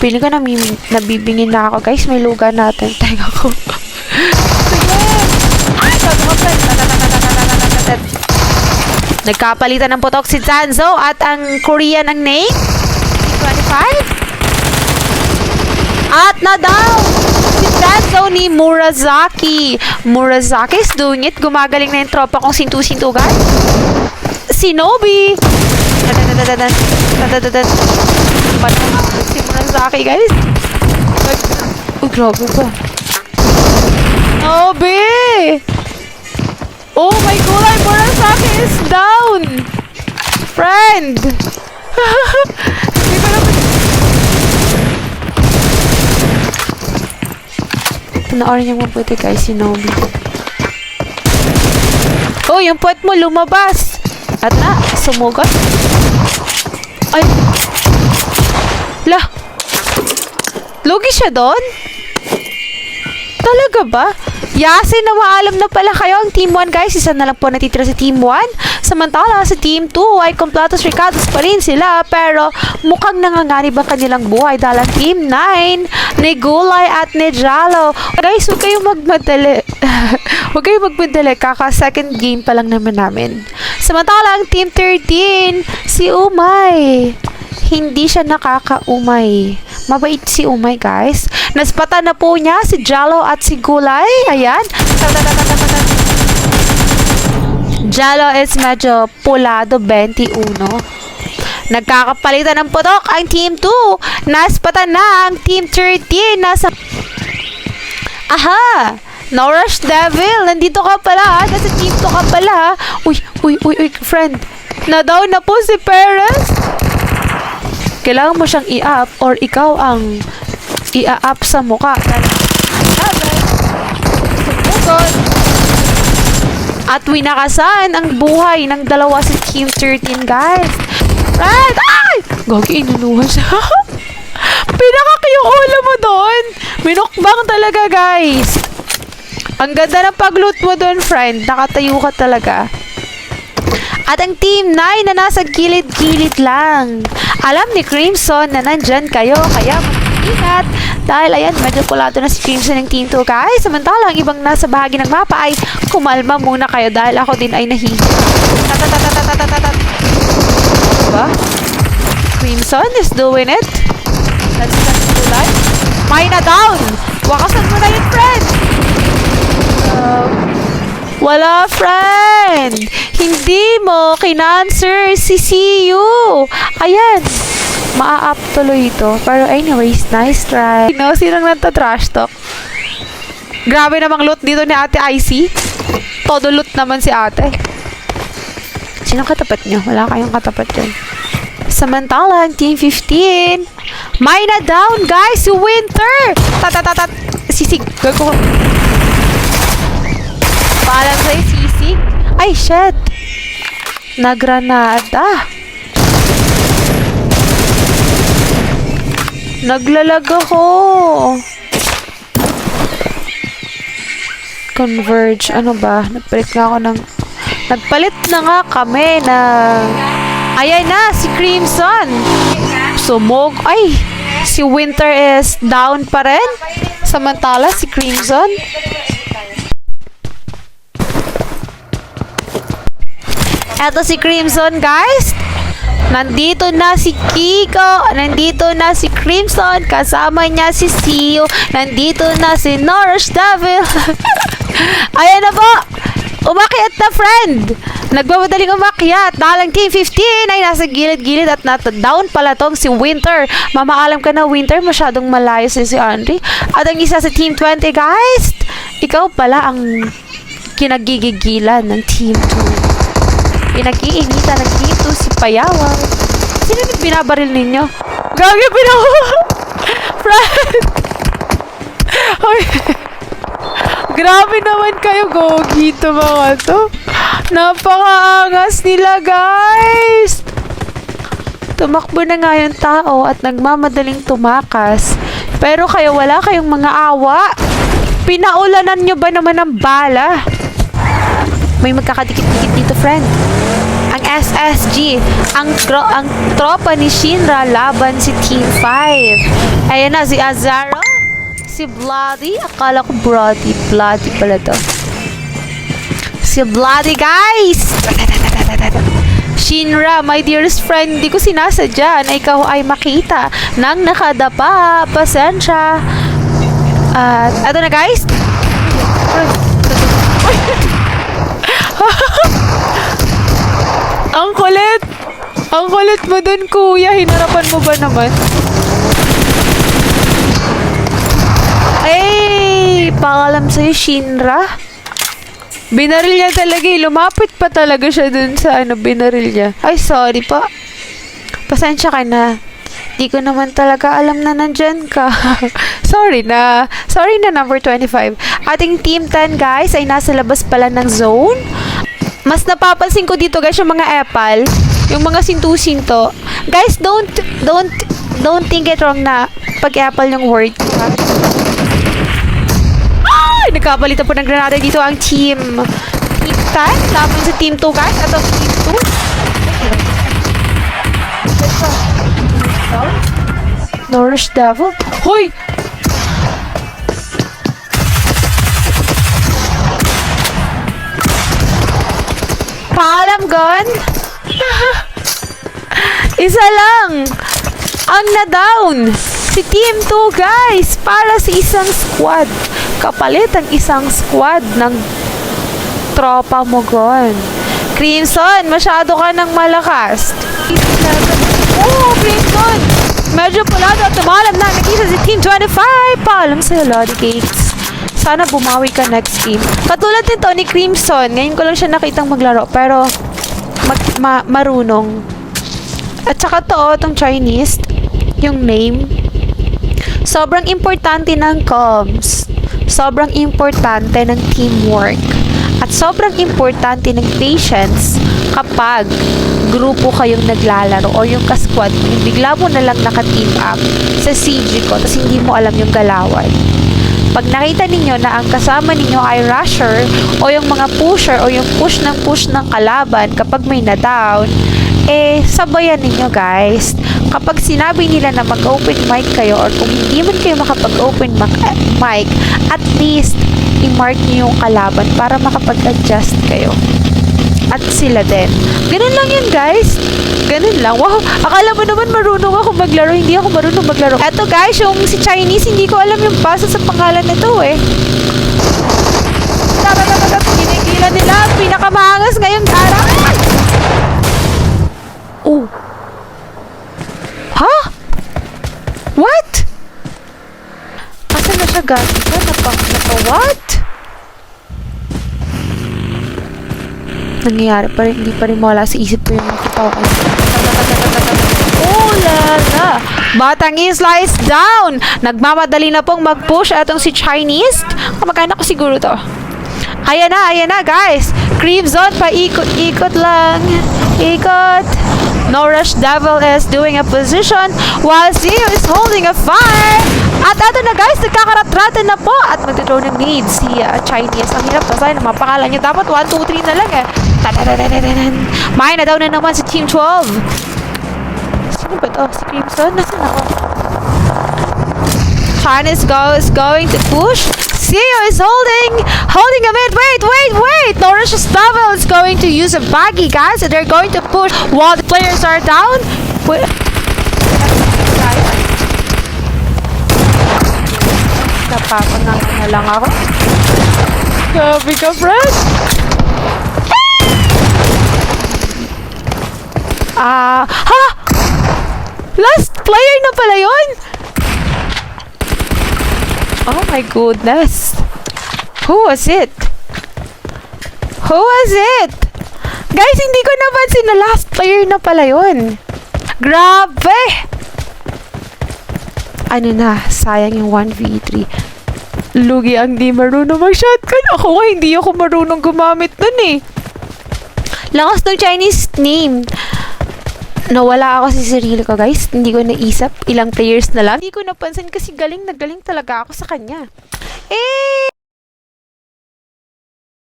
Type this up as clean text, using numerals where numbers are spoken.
Feeling ko nabibingin na ako, guys. May luga natin. Teka ko. Sige! Ay! Sabi ko, friend. Nagkapalitan ng putok si Zanzo at ang Korean ang name. 25. At na-down si Zanzo ni Murasaki. Murasaki is doing it. Gumagaling na yung tropa kong sintu-sintu, guys. Shinobi. Si Murasaki, guys. Uy, grabe pa. Shinobi! Oh my god, Murasaki is down! Friend! Hindi ko naman... Panoorin niyo mabuti, guys, Shinobi. Oh, yung puwet mo lumabas! At na, sumugot. Ay! Lah! Lugi siya doon? Talaga ba? Yasin na maalam na pala kayo ang Team 1, guys. Isa na lang po natitira sa Team 1. Samantala sa Team 2 ay kompletos Ricardos pa rin sila. Pero mukhang nanganganib ang kanilang buhay dahil ang Team 9 ni Gulay at ni Jalo. Guys, huwag kayong magmadali. Huwag kayong magmadali. Kaka second game pa lang naman namin. Samantala ang Team 13 si Umay. Hindi siya nakakaumay. Mabait si Umay, guys. Naspatan na po niya si Jalo at si Gulay. Ayan. Jalo is medyo pulado, 21. Nagkakapalitan ng putok ang Team 2. Naspatan na ang Team 13. Nasa... Aha! No Rush Devil. Nandito ka pala. Nasa Team 2 ka pala. Uy, friend. Na-down na po si Perez. Kailangan mo siyang i-up or ikaw ang i-up sa mukha. At winakasan ang buhay ng dalawa sa Team 13, guys. Right! Ay! Gagi, inunuhan siya. Pinakak yung ulo mo doon. Minukbang talaga, guys. Ang ganda ng pag-loot mo doon, friend. Nakatayo ka talaga. At ang Team 9 na nasa gilid-gilid lang. Alam ni Crimson na nandyan kayo, kaya mag-ingat. Dahil ayan, medyo kulado na si Crimson ng Team 2, guys. Samantala, ang ibang nasa bahagi ng mapa ay kumalma muna kayo dahil ako din ay nahihiya. Diba? Crimson is doing it. Let's get to life. May na down! Wakasan mo na yun, friend! Wala, friend! Hindi mo kinanswer si CU. Ayan. Maa-up tuloy ito. Pero anyways, nice try. Sinong nagta-trash talk? Grabe namang loot dito ni Ate IC. Todo loot naman si ate. Sinong katapat nyo? Wala kayong katapat dyan. Samantala, ang Team 15. May na down, guys! Si Winter! Tatatatat! Sisig. Gago. Paalam sa'yo, sisig. Ay, shit. Nagranada. Naglalag ako. Converge. Ano ba? Nagpalit na nga kami ng... Ayan na, si Crimson. Sumog. Ay, si Winter is down pa rin. Samantala, si Crimson. Eto si Crimson, guys. Nandito na si Kiko. Nandito na si Crimson. Kasama niya si Sio. Nandito na si Norris Devil. Ayan na po. Umakyat na, friend. Nagmamadaling umakyat. Dahil ang Team 15 ay nasa gilid-gilid at down pala tong si Winter. Mamaalam ka na, Winter. Masyadong malayo si Andre. At ang isa sa Team 20, guys. Ikaw pala ang kinagigigilan ng Team 2. Pinag-iinitan ng Team 2 si Payawang. Sino yung binabaril ninyo? Gagi, friend! Grabe naman kayo, gogi ito mga to. Napakaangas nila, guys! Tumakbo na nga yung tao at nagmamadaling tumakas. Pero kayo, wala kayong mga awa. Pinaulanan nyo ba naman ng bala? May magkakadikit-dikit dito, friend. Ang SSG. Ang tropa ni Shinra laban si Team 5. Ayan na, si Azaro. Si Bloody. Akala ko Bloody. Bloody pala to. Si Bloody, guys! Shinra, my dearest friend, hindi ko sinasadya na ikaw ay makita nang nakadapa. Pasensya. At, eto na, guys. Ang kulit! Ang kulit mo dun, kuya. Hinarapan mo ba naman? Ay! Pakalam sa'yo, Shinra. Binaril niya talaga eh. Lumapit pa talaga siya dun sa binaril niya. Ay, sorry pa. Pasensya ka na. Di ko naman talaga alam na nandyan ka. Sorry na. Sorry na, number 25. Ating Team 10, guys, ay nasa labas pala ng zone. Mas napapansin ko dito, guys, yung mga epal. Yung mga sinto-sinto. Guys, don't think it wrong na pag-epal yung word. Ay! Nagkapalitan po ng granada dito ang Team 10. Laban sa Team 2, guys. At ang Team 2. Nourish Devil. Hoy! Paalam, gun. Isa lang. Ang na-down. Si Team 2, guys. Para sa isang squad. Kapalit ang isang squad ng tropa mo, gun. Crimson, masyado ka ng malakas. Oh, Crimson. Medyo pulado at tumalam na. Nakisa si Team 25. Paalam sa'yo, Lodi Cakes. Sana bumawi ka next game. Katulad nito ni Crimson. Ngayon ko lang siya nakitang maglaro. Pero, marunong. At saka to, itong Chinese, yung name. Sobrang importante ng comms. Sobrang importante ng teamwork. At sobrang importante ng patience kapag grupo kayong naglalaro o yung kasquad mo, yung bigla mo na lang naka-team up sa CG ko tapos hindi mo alam yung galawan. Pag nakita ninyo na ang kasama ninyo ay rusher o yung mga pusher o yung push ng kalaban kapag may na-down, sabayan ninyo, guys. Kapag sinabi nila na mag-open mic kayo or kung hindi man kayo makapag-open mic, at least i-mark nyo yung kalaban para makapag-adjust kayo. At sila din. Ganun lang yun, guys. Ganun lang. Wow, akala mo naman marunong ako maglaro. Hindi ako marunong maglaro. Eto, guys, yung si Chinese, hindi ko alam yung basa sa pangalan nito eh. Kinikilan nila ang pinakamaangas ngayong araw. Oh. Ha? What? Asan na siya galing ka? Napa-what? Nangyayari pa rin, hindi pa rin mawala sa isip ko yung nakita ko. Oh, lala! Batang Isla is down! Nagmamadali na pong mag-push atong si Chinese. Kamagana ko siguro to. Ayan na, guys! Crimson, paikot-ikot lang. Ikot. No Rush Devil is doing a position while Zio is holding a fire. At ato na, guys, nagkakaratratan na po at magdodrow ng need si Chinese. Ang hirap basahin ang mga pangalan niya. Dapat 1, 2, 3 na lang eh. May na daw na naman si Team 12. Sino ba to? Si Crimson? Nasaan ako? Chinese is going to push. Zio is holding a mid. Wait. No Rush Devil is going to use a baggy, guys. And they're going to push while the players are down. Wait. Napapanangan na lang ako. Grabe ka, friend. Ha? Last player na pala yun? Oh my goodness. Who was it? Guys, hindi ko napansin na last player na pala yun. Grabe! Ano na, sayang yung 1v3. Lugi ang di marunong mag-shotgun. Ako nga, hindi ako marunong gumamit nun eh. Lakas ng Chinese name. Nawala ako sa sarili ko, guys. Hindi ko naisip. Ilang players na lang. Hindi ko napansin kasi galing na galing talaga ako sa kanya.